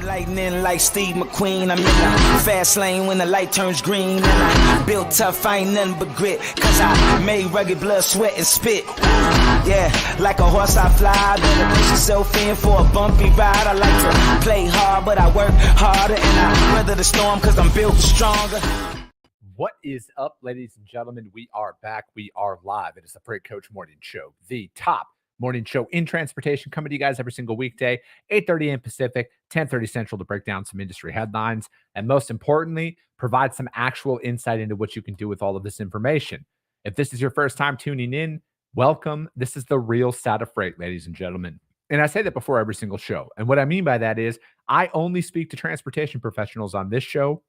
Lightning like Steve McQueen. I'm in the fast lane when the light turns green. And I built tough, I ain't nothing but grit. Cause I made rugged blood, sweat, and spit. Yeah, like a horse I fly. Better push yourself in for a bumpy ride. I like to play hard, but I work harder. And I weather the storm cause I'm built stronger. What is up, ladies and gentlemen? We are back. We are live. It is the Freight Coach Morning Show, the top morning show in transportation, coming to you guys every single weekday, 8:30 a.m. Pacific, 10:30 Central, to break down some industry headlines and, most importantly, provide some actual insight into what you can do with all of this information. If this is your first time tuning in, welcome. This is the real side of freight, ladies and gentlemen. And I say that before every single show. And what I mean by that is I only speak to transportation professionals on this show,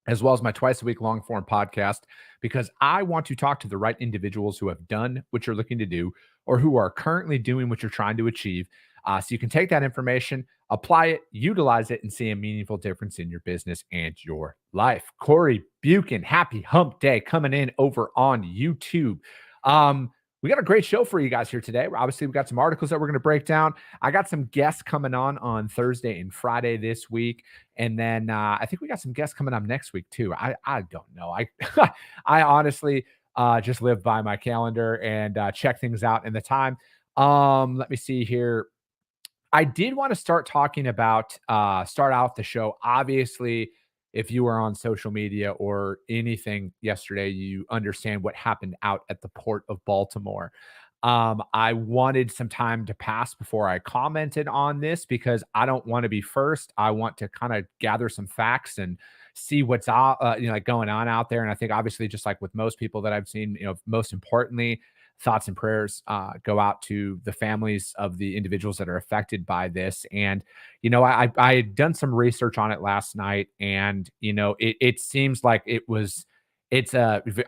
as well as my twice-a-week long-form podcast, because I want to talk to the right individuals who have done what you're looking to do or who are currently doing what you're trying to achieve. So you can take that information, apply it, utilize it, and see a meaningful difference in your business and your life. Corey Buchan, happy hump day, coming in over on YouTube. We got a great show for you guys here today. Obviously, we got some articles that we're going to break down. I got some guests coming on Thursday and Friday this week. And then I think we got some guests coming up next week too. I don't know. I honestly just live by my calendar and check things out in the time. Let me see here. I did want to start talking about, start out the show. Obviously, if you were on social media or anything yesterday, you understand what happened out at the port of Baltimore. I wanted some time to pass before I commented on this because I don't want to be first. I want to kind of gather some facts and see what's out, like going on out there. And I think obviously, just like with most people that I've seen, most importantly, thoughts and prayers go out to the families of the individuals that are affected by this. And, I had done some research on it last night, and, it seems like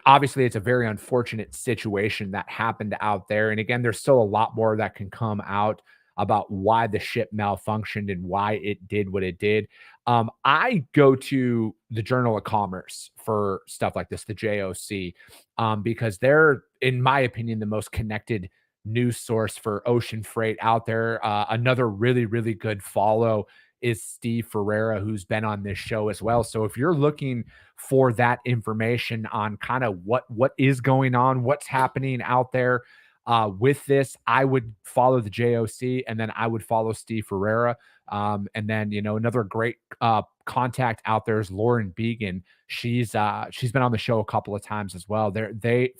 obviously it's a very unfortunate situation that happened out there. And again, there's still a lot more that can come out about why the ship malfunctioned and why it did what it did. I go to the Journal of Commerce for stuff like this, the JOC, because they're, in my opinion, the most connected news source for ocean freight out there. Another really, really good follow is Steve Ferreira, who's been on this show as well. So if you're looking for that information on kind of what is going on, what's happening out there with this, I would follow the JOC, and then I would follow Steve Ferreira. And then, another great contact out there is Lauren Began. She's been on the show a couple of times as well.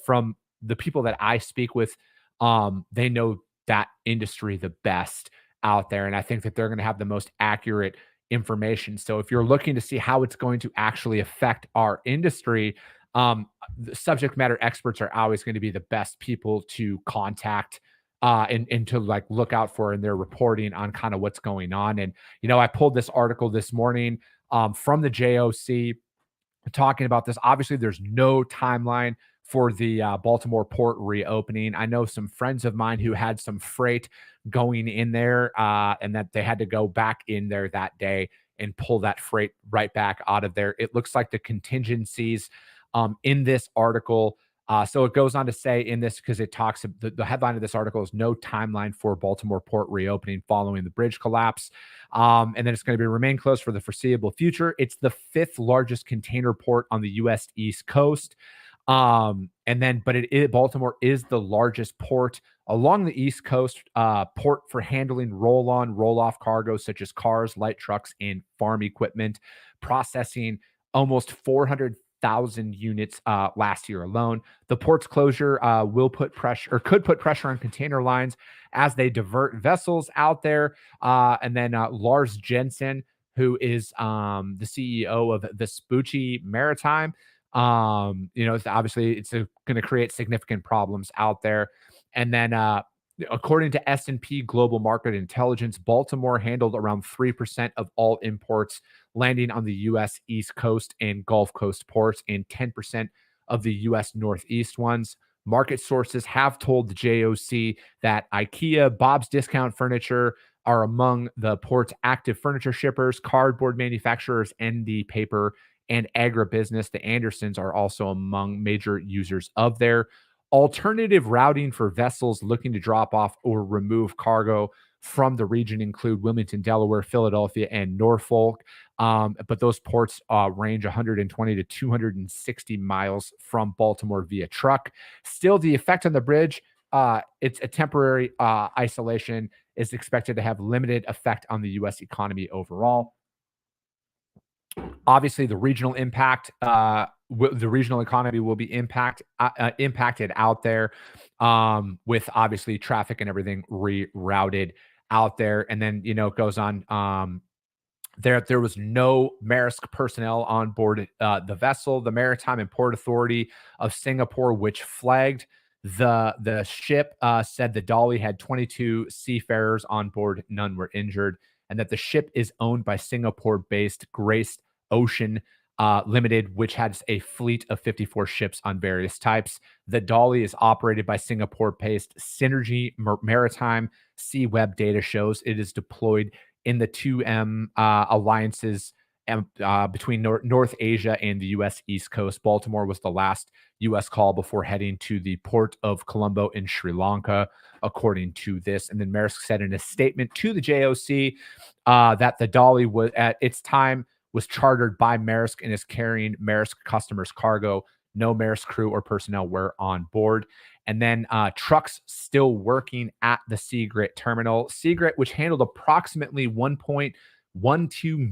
From the people that I speak with, they know that industry the best out there. And I think that they're going to have the most accurate information. So if you're looking to see how it's going to actually affect our industry, the subject matter experts are always going to be the best people to contact and to look out for in their reporting on kind of what's going on. And, I pulled this article this morning from the JOC talking about this. Obviously, there's no timeline for the Baltimore port reopening. I know some friends of mine who had some freight going in there and that they had to go back in there that day and pull that freight right back out of there. It looks like the contingencies in this article. So it goes on to say in this, because it talks, the headline of this article is "No Timeline for Baltimore Port Reopening Following the Bridge Collapse." And then it's going to remain closed for the foreseeable future. It's the 5th largest container port on the U.S. East Coast. Baltimore is the largest port along the East Coast, port for handling roll-on, roll-off cargo such as cars, light trucks, and farm equipment, processing almost 400,000 units last year alone. The port's closure could put pressure on container lines as they divert vessels out there. And then Lars Jensen, who is the CEO of Vespucci Maritime, obviously it's going to create significant problems out there. And then according to S&P Global Market Intelligence, Baltimore handled around 3% of all imports landing on the U.S. East Coast and Gulf Coast ports, and 10% of the U.S. Northeast ones. Market sources have told the JOC that IKEA, Bob's Discount Furniture are among the port's active furniture shippers, cardboard manufacturers, ND Paper, and agribusiness. The Andersons are also among major users of their alternative routing for vessels looking to drop off or remove cargo from the region include Wilmington, Delaware, Philadelphia, and Norfolk. But those ports range 120 to 260 miles from Baltimore via truck. Still, the effect on the bridge, it's a temporary isolation, is expected to have limited effect on the U.S. economy overall. Obviously, the regional impact, the regional economy will be impacted out there, with obviously traffic and everything rerouted out there. And then, it goes on. There was no Maersk personnel on board the vessel. The Maritime and Port Authority of Singapore, which flagged the ship, said the Dolly had 22 seafarers on board. None were injured, and that the ship is owned by Singapore-based Grace Ocean Limited, which has a fleet of 54 ships on various types. The Dolly is operated by Singapore-based Synergy Maritime. Web data shows it is deployed in the 2M alliances between North Asia and the U.S. East Coast. Baltimore was the last U.S. call before heading to the port of Colombo in Sri Lanka, according to this. And then Maersk said in a statement to the JOC that the Dolly was, at its time, was chartered by Maersk and is carrying Maersk customers' cargo. No Maersk crew or personnel were on board. And then trucks still working at the Seagrit terminal. Seagrit, which handled approximately 1.12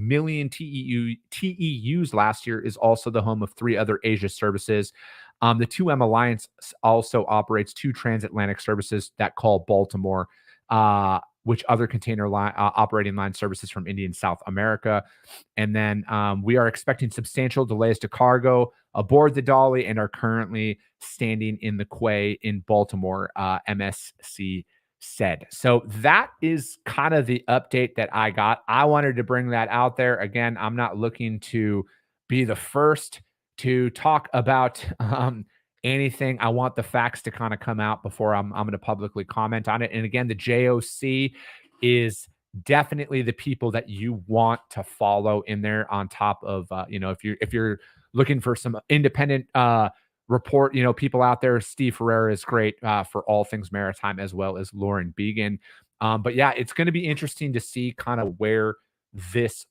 million TEUs last year, is also the home of 3 other Asia services. The 2M Alliance also operates 2 transatlantic services that call Baltimore, which other container line operating line services from India and South America. And then we are expecting substantial delays to cargo aboard the Dolly and are currently standing in the quay in Baltimore, MSC said. So that is kind of the update that I got. I wanted to bring that out there. Again, I'm not looking to be the first to talk about anything. I want the facts to kind of come out before I'm going to publicly comment on it. And again, the JOC is definitely the people that you want to follow in there, on top of if you're looking for some independent report, people out there. Steve Ferreira is great for all things maritime, as well as Lauren Began. But yeah, it's going to be interesting to see kind of where this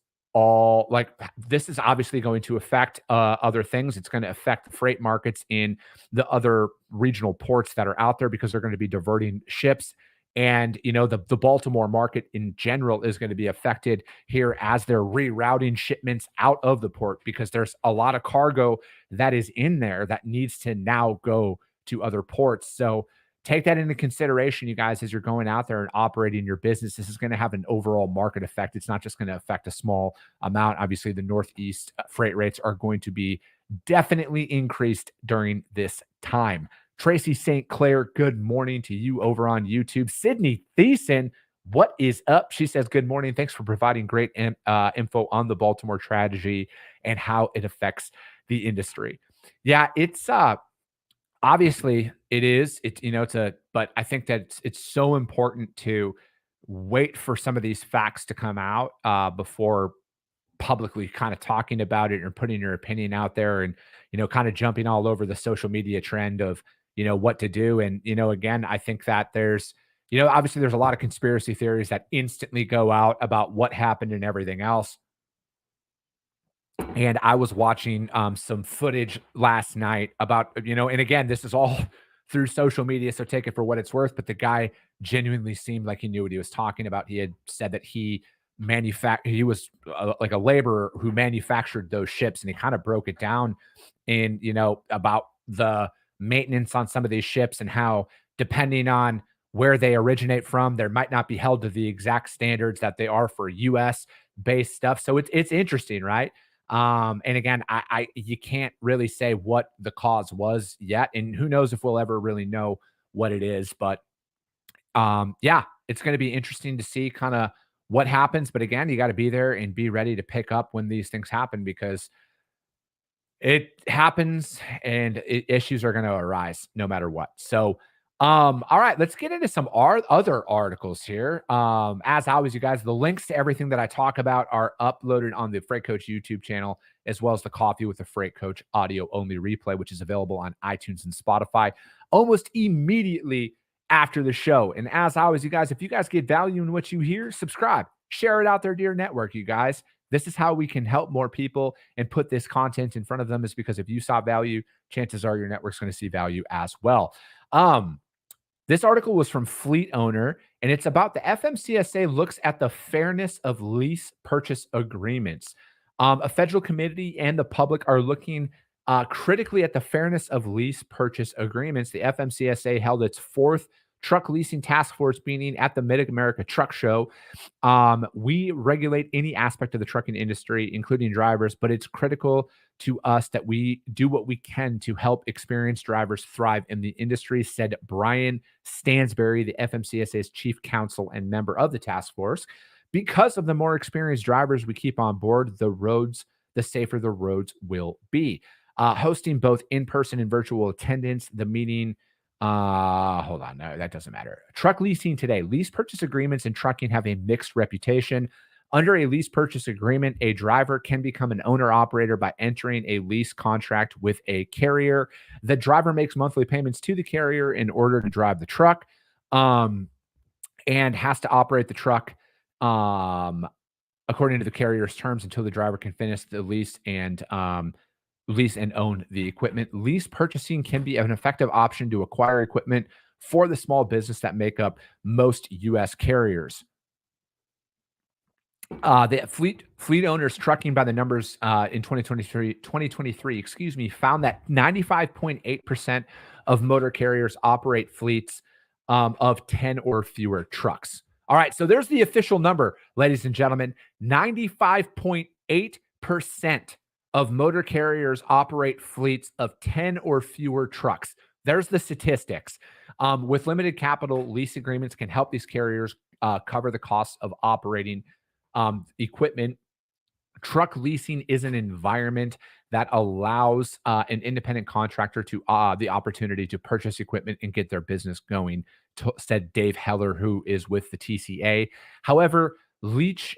this is obviously going to affect other things. It's going to affect the freight markets in the other regional ports that are out there, because they're going to be diverting ships. And, the Baltimore market in general is going to be affected here as they're rerouting shipments out of the port, because there's a lot of cargo that is in there that needs to now go to other ports. So take that into consideration, you guys, as you're going out there and operating your business. This is going to have an overall market effect. It's not just going to affect a small amount. Obviously, the Northeast freight rates are going to be definitely increased during this time. Tracy St. Clair, good morning to you over on YouTube. Sydney Thiessen, what is up? She says, good morning. Thanks for providing great info on the Baltimore tragedy and how it affects the industry. Yeah, it's obviously it is. But I think that it's so important to wait for some of these facts to come out before publicly kind of talking about it or putting your opinion out there, and kind of jumping all over the social media trend of what to do. And again, I think that there's obviously there's a lot of conspiracy theories that instantly go out about what happened and everything else. And I was watching some footage last night about, and again, this is all through social media, so take it for what it's worth. But the guy genuinely seemed like he knew what he was talking about. He had said that he was like a laborer who manufactured those ships, and he kind of broke it down in, about the maintenance on some of these ships and how, depending on where they originate from, there might not be held to the exact standards that they are for US based stuff. So it's interesting, right? And again, you can't really say what the cause was yet, and who knows if we'll ever really know what it is. But yeah, it's going to be interesting to see kind of what happens. But again, you got to be there and be ready to pick up when these things happen, because it happens and issues are going to arise no matter what. So all right, let's get into some other articles here. As always, you guys, the links to everything that I talk about are uploaded on the Freight Coach YouTube channel, as well as the Coffee with the Freight Coach audio only replay, which is available on iTunes and Spotify almost immediately after the show. And as always, you guys, if you guys get value in what you hear, subscribe, share it out there to your network, you guys. This is how we can help more people and put this content in front of them, is because if you saw value, chances are your network's going to see value as well. This article was from Fleet Owner, and it's about the FMCSA looks at the fairness of lease purchase agreements. A federal committee and the public are looking critically at the fairness of lease purchase agreements. The FMCSA held its fourth truck leasing task force meeting at the Mid-America Truck Show. We regulate any aspect of the trucking industry, including drivers, but it's critical to us that we do what we can to help experienced drivers thrive in the industry, said Brian Stansberry, the FMCSA's chief counsel and member of the task force. Because of the more experienced drivers we keep on board, the safer the roads will be. Hosting both in-person and virtual attendance, the meeting hold on. No, that doesn't matter. Truck leasing today. Lease purchase agreements in trucking have a mixed reputation. Under a lease purchase agreement, a driver can become an owner-operator by entering a lease contract with a carrier. The driver makes monthly payments to the carrier in order to drive the truck, and has to operate the truck according to the carrier's terms until the driver can finish the lease and own the equipment. Lease purchasing can be an effective option to acquire equipment for the small business that make up most U.S. carriers. The fleet owners trucking by the numbers in 2023, found that 95.8% of motor carriers operate fleets of 10 or fewer trucks. All right, so there's the official number, ladies and gentlemen. 95.8% of motor carriers operate fleets of 10 or fewer trucks. There's the statistics. With limited capital, lease agreements can help these carriers cover the costs of operating equipment. Truck leasing is an environment that allows an independent contractor to the opportunity to purchase equipment and get their business going, said Dave Heller, who is with the TCA. However, lease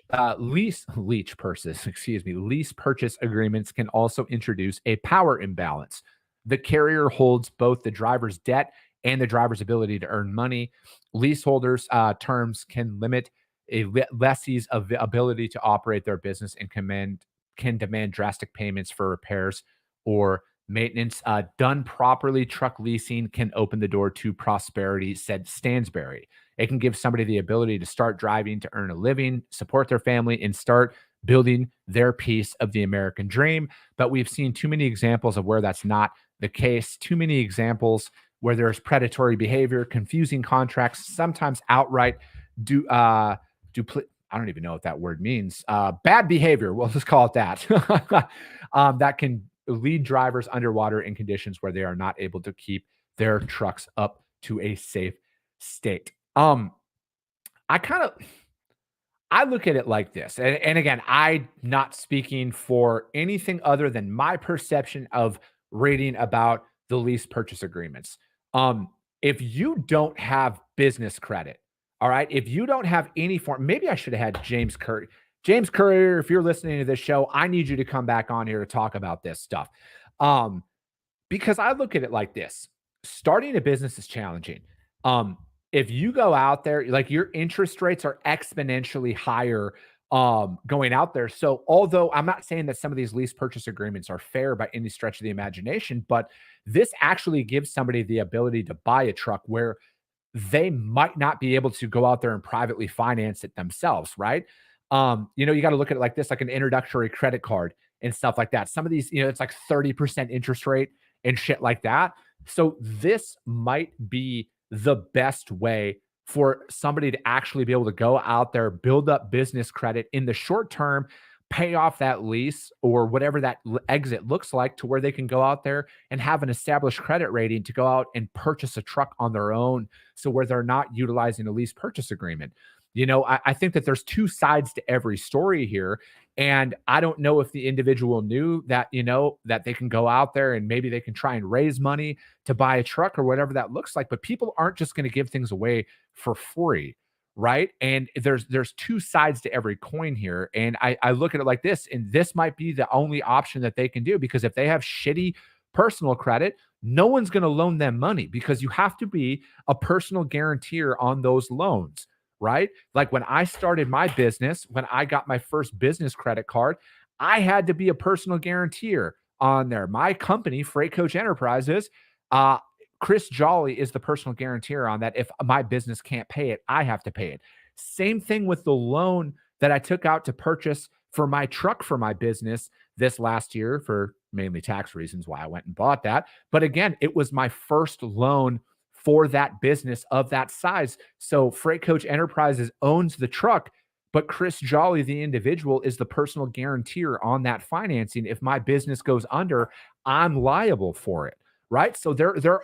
purchase agreements can also introduce a power imbalance. The carrier holds both the driver's debt and the driver's ability to earn money. Leaseholders' terms can limit a lessee's ability to operate their business and can demand drastic payments for repairs or maintenance. Done properly, truck leasing can open the door to prosperity, said Stansberry. It can give somebody the ability to start driving to earn a living, support their family, and start building their piece of the American dream. But we've seen too many examples of where that's not the case. Too many examples where there's predatory behavior, confusing contracts, sometimes outright I don't even know what that word means. Bad behavior. We'll just call it that. That can lead drivers underwater in conditions where they are not able to keep their trucks up to a safe state. I look at it like this. And again, I'm not speaking for anything other than my perception of reading about the lease purchase agreements. If you don't have business credit, all right, if you don't have any form, maybe I should have had James Curry. James Curry, if you're listening to this show, I need you to come back on here to talk about this stuff. Because I look at it like this. Starting a business is challenging. If you go out there, like your interest rates are exponentially higher going out there. So although I'm not saying that some of these lease purchase agreements are fair by any stretch of the imagination, but this actually gives somebody the ability to buy a truck where they might not be able to go out there and privately finance it themselves, right? You got to look at it like this, like an introductory credit card and stuff like that. Some of these, it's like 30% interest rate and shit like that. So this might be the best way for somebody to actually be able to go out there, build up business credit in the short term, pay off that lease or whatever that exit looks like, to where they can go out there and have an established credit rating to go out and purchase a truck on their own. So where they're not utilizing a lease purchase agreement. I think that there's two sides to every story here. And I don't know if the individual knew that, that they can go out there and maybe they can try and raise money to buy a truck or whatever that looks like. But people aren't just going to give things away for free. Right. And there's two sides to every coin here. And I look at it like this, and this might be the only option that they can do, because if they have shitty personal credit, no one's going to loan them money because you have to be a personal guarantor on those loans, right? Like when I started my business, when I got my first business credit card, I had to be a personal guarantor on there. My company, Freight Coach Enterprises, Chris Jolly is the personal guarantor on that. If my business can't pay it, I have to pay it. Same thing with the loan that I took out to purchase for my truck for my business this last year for mainly tax reasons why I went and bought that. But again, it was my first loan for that business of that size. So Freight Coach Enterprises owns the truck, but Chris Jolly, the individual, is the personal guarantor on that financing. If my business goes under, I'm liable for it, right? So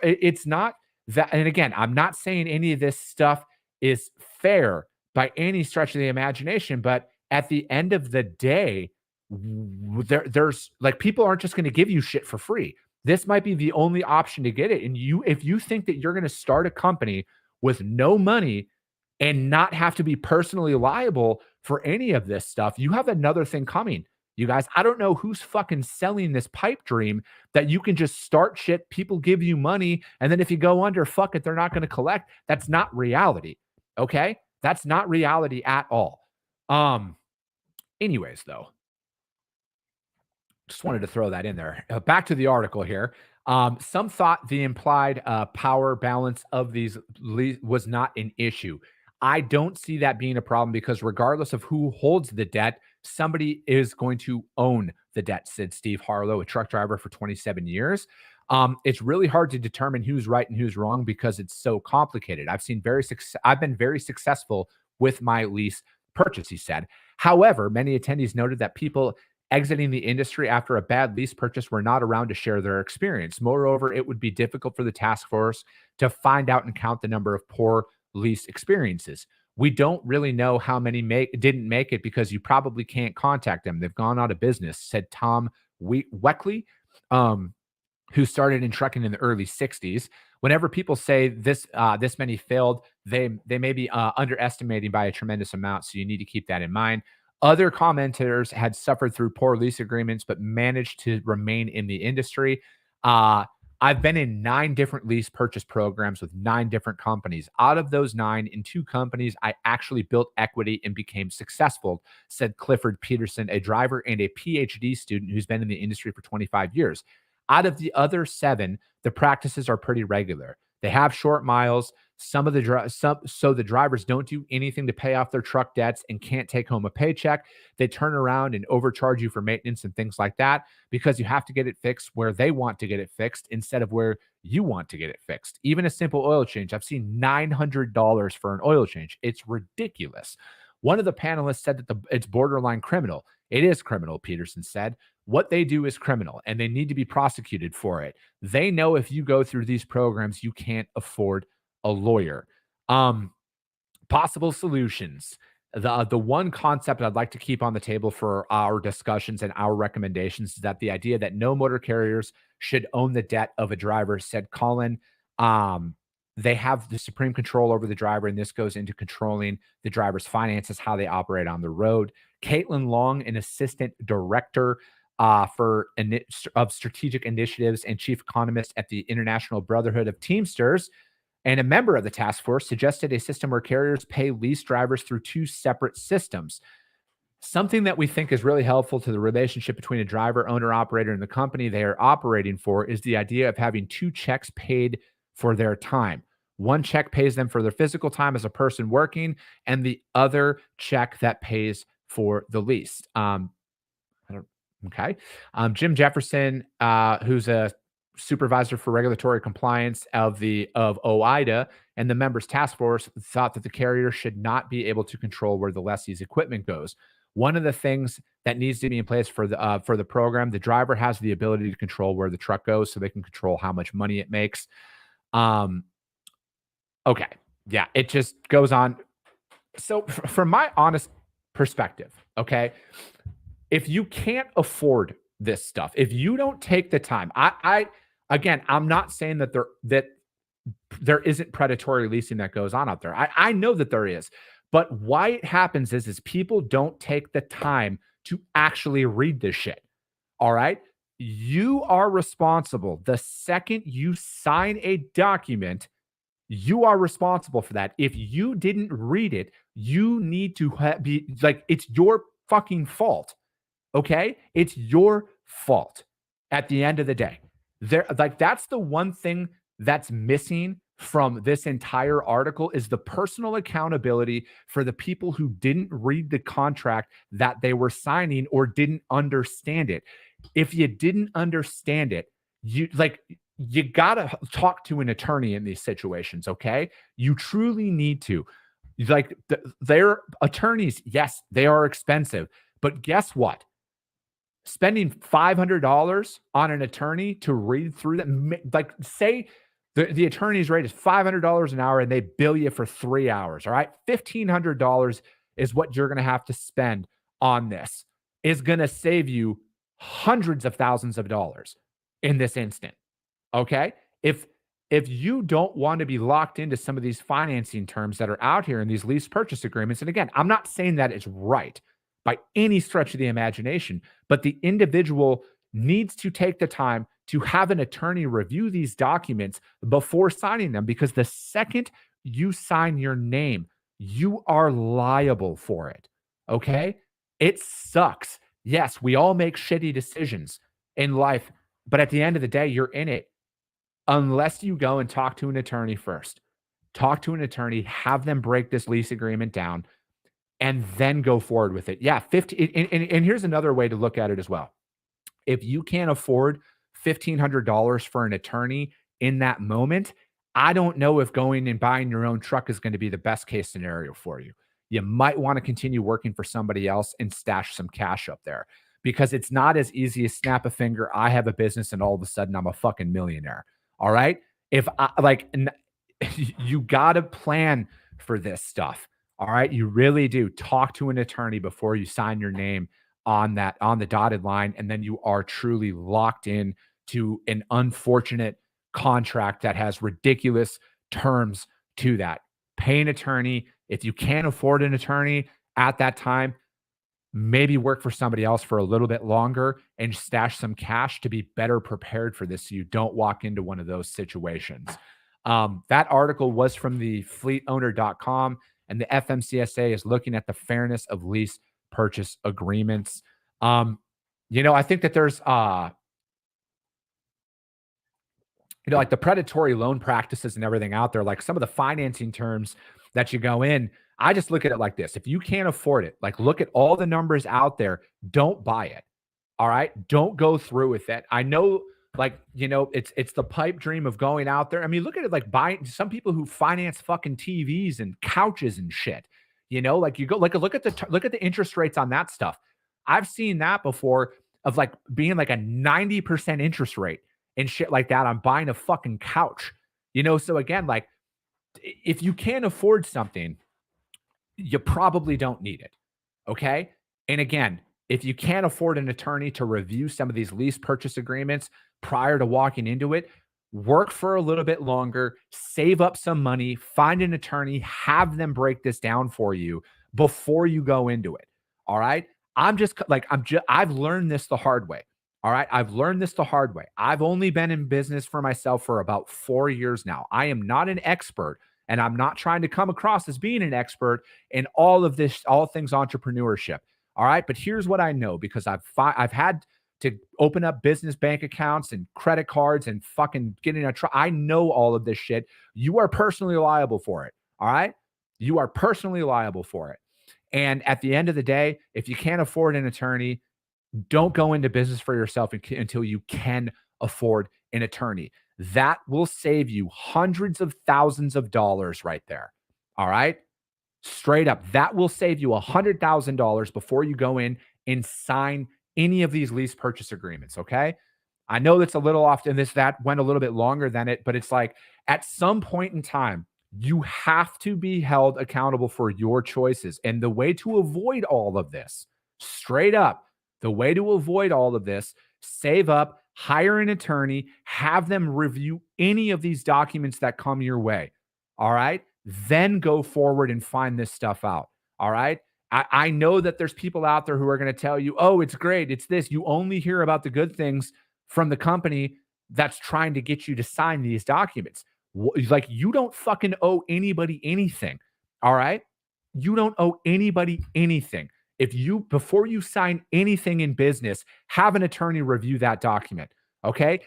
it's not that. And again, I'm not saying any of this stuff is fair by any stretch of the imagination, but at the end of the day, there's like people aren't just going to give you shit for free. This might be the only option to get it. And if you think that you're going to start a company with no money and not have to be personally liable for any of this stuff, you have another thing coming. You guys, I don't know who's fucking selling this pipe dream that you can just start shit, people give you money, and then if you go under, fuck it, they're not going to collect. That's not reality. Okay? That's not reality at all. Anyways, though, just wanted to throw that in there. Back to the article here. Some thought the implied power balance of these was not an issue. I don't see that being a problem because regardless of who holds the debt, somebody is going to own the debt, said Steve Harlow, a truck driver for 27 years. It's really hard to determine who's right and who's wrong because it's so complicated. I've been very successful with my lease purchase, he said. However, many attendees noted that people exiting the industry after a bad lease purchase were not around to share their experience. Moreover, it would be difficult for the task force to find out and count the number of poor lease experiences. We don't really know how many didn't make it because you probably can't contact them. They've gone out of business, said Tom Weckley, who started in trucking in the early 60s. Whenever people say this many failed, they may be underestimating by a tremendous amount. So you need to keep that in mind. Other commenters had suffered through poor lease agreements, but managed to remain in the industry. I've been in 9 different lease purchase programs with 9 different companies. Out of those 9, in 2 companies, I actually built equity and became successful, said Clifford Peterson, a driver and a PhD student who's been in the industry for 25 years. Out of the other 7, the practices are pretty regular. They have short miles. So the drivers don't do anything to pay off their truck debts and can't take home a paycheck. They turn around and overcharge you for maintenance and things like that because you have to get it fixed where they want to get it fixed instead of where you want to get it fixed. Even a simple oil change. I've seen $900 for an oil change. It's ridiculous. One of the panelists said that it's borderline criminal. It is criminal, Peterson said. What they do is criminal, and they need to be prosecuted for it. They know if you go through these programs, you can't afford a lawyer. Possible solutions. The one concept I'd like to keep on the table for our discussions and our recommendations is that the idea that no motor carriers should own the debt of a driver, said Colin. They have the supreme control over the driver, and this goes into controlling the driver's finances, how they operate on the road. Caitlin Long, an assistant director of strategic initiatives and chief economist at the International Brotherhood of Teamsters, and a member of the task force, suggested a system where carriers pay lease drivers through 2 separate systems. Something that we think is really helpful to the relationship between a driver, owner, operator, and the company they are operating for is the idea of having 2 checks paid for their time. One check pays them for their physical time as a person working, and the other check that pays for the lease. Jim Jefferson, who's a supervisor for regulatory compliance of OIDA and the members task force, thought that the carrier should not be able to control where the lessee's equipment goes. One of the things that needs to be in place for the program, the driver has the ability to control where the truck goes, so they can control how much money it makes. Okay, yeah, it just goes on. So from my honest perspective, okay, if you can't afford this stuff, if you don't take the time, again, I'm not saying that there isn't predatory leasing that goes on out there. I know that there is, but why it happens is people don't take the time to actually read this shit. All right. You are responsible. The second you sign a document, you are responsible for that. If you didn't read it, you need to be like, it's your fucking fault. Okay? It's your fault at the end of the day. That's the one thing that's missing from this entire article is the personal accountability for the people who didn't read the contract that they were signing or didn't understand it. If you didn't understand it, you got to talk to an attorney in these situations, okay? You truly need to. Their attorneys, yes, they are expensive, but guess what? Spending $500 on an attorney to read through that, like say the attorney's rate is $500 an hour and they bill you for 3 hours, all right? $1,500 is what you're going to have to spend on this. Is going to save you hundreds of thousands of dollars in this instant, okay? If you don't want to be locked into some of these financing terms that are out here in these lease purchase agreements, and again, I'm not saying that it's right by any stretch of the imagination, but the individual needs to take the time to have an attorney review these documents before signing them, because the second you sign your name, you are liable for it. Okay? It sucks. Yes, we all make shitty decisions in life, but at the end of the day, you're in it. Unless you go and talk to an attorney first. Talk to an attorney, have them break this lease agreement down, and then go forward with it. Yeah, 50. And here's another way to look at it as well. If you can't afford $1,500 for an attorney in that moment, I don't know if going and buying your own truck is going to be the best case scenario for you. You might want to continue working for somebody else and stash some cash up there, because it's not as easy as snap a finger. I have a business and all of a sudden I'm a fucking millionaire. All right. If I like, you got to plan for this stuff. All right. You really do. Talk to an attorney before you sign your name on the dotted line. And then you are truly locked in to an unfortunate contract that has ridiculous terms to that. Pay an attorney. If you can't afford an attorney at that time, maybe work for somebody else for a little bit longer and stash some cash to be better prepared for this so you don't walk into one of those situations. That article was from the fleetowner.com, and the FMCSA is looking at the fairness of lease purchase agreements. I think that there's like the predatory loan practices and everything out there, like some of the financing terms that you go in. I just look at it like this. If you can't afford it, like look at all the numbers out there, don't buy it. All right. Don't go through with it. I know, it's the pipe dream of going out there. I mean, look at it like buying some people who finance fucking TVs and couches and shit. Like you go, like look at the interest rates on that stuff. I've seen that before, of like being like a 90% interest rate and shit like that on buying a fucking couch. So again, like if you can't afford something, you probably don't need it. Okay. And again, if you can't afford an attorney to review some of these lease purchase agreements prior to walking into it, work for a little bit longer, save up some money, find an attorney, have them break this down for you before you go into it. All right. I've learned this the hard way. All right. I've learned this the hard way. I've only been in business for myself for about 4 years now. I am not an expert, and I'm not trying to come across as being an expert in all of this, all things entrepreneurship. All right. But here's what I know, because I've had to open up business bank accounts and credit cards and fucking getting a truck. I know all of this shit. You are personally liable for it. All right. You are personally liable for it. And at the end of the day, if you can't afford an attorney, don't go into business for yourself until you can afford an attorney. That will save you hundreds of thousands of dollars right there. All right. Straight up. That will save you $100,000 before you go in and sign any of these lease purchase agreements. Okay. I know that's a little off, and that went a little bit longer than it, but it's like at some point in time, you have to be held accountable for your choices. And the way to avoid all of this, straight up, the way to avoid all of this, save up, hire an attorney, have them review any of these documents that come your way. All right. Then go forward and find this stuff out. All right. I know that there's people out there who are going to tell you, oh, it's great. It's this. You only hear about the good things from the company that's trying to get you to sign these documents. Like, you don't fucking owe anybody anything. All right. You don't owe anybody anything. Before you sign anything in business, have an attorney review that document. Okay.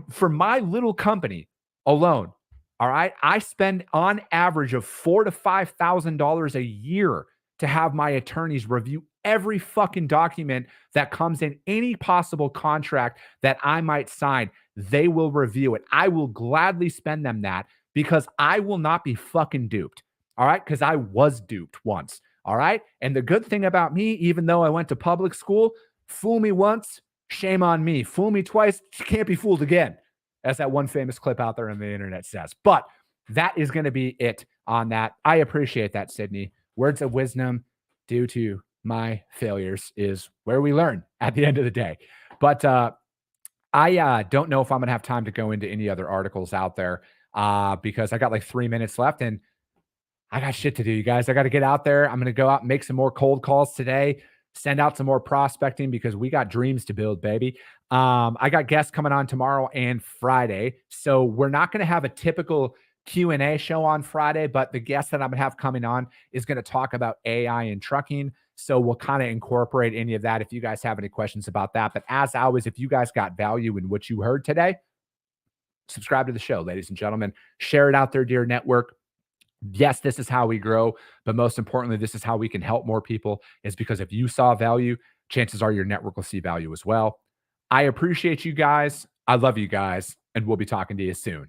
For my little company alone, all right, I spend on average of $4,000 to $5,000 a year to have my attorneys review every fucking document that comes in any possible contract that I might sign. They will review it. I will gladly spend them that because I will not be fucking duped. All right. Because I was duped once. All right. And the good thing about me, even though I went to public school, fool me once, shame on me. Fool me twice, can't be fooled again, as that one famous clip out there on the internet says. But that is going to be it on that. I appreciate that, Sydney. Words of wisdom due to my failures is where we learn at the end of the day. But I don't know if I'm going to have time to go into any other articles out there because I got like 3 minutes left and I got shit to do, you guys. I got to get out there. I'm going to go out and make some more cold calls today, send out some more prospecting because we got dreams to build, baby. I got guests coming on tomorrow and Friday. So we're not going to have a typical Q&A show on Friday, but the guest that I'm going to have coming on is going to talk about AI and trucking. So we'll kind of incorporate any of that if you guys have any questions about that. But as always, if you guys got value in what you heard today, subscribe to the show, ladies and gentlemen. Share it out there to your network. Yes, this is how we grow, but most importantly, this is how we can help more people, is because if you saw value, chances are your network will see value as well. I appreciate you guys. I love you guys, and we'll be talking to you soon.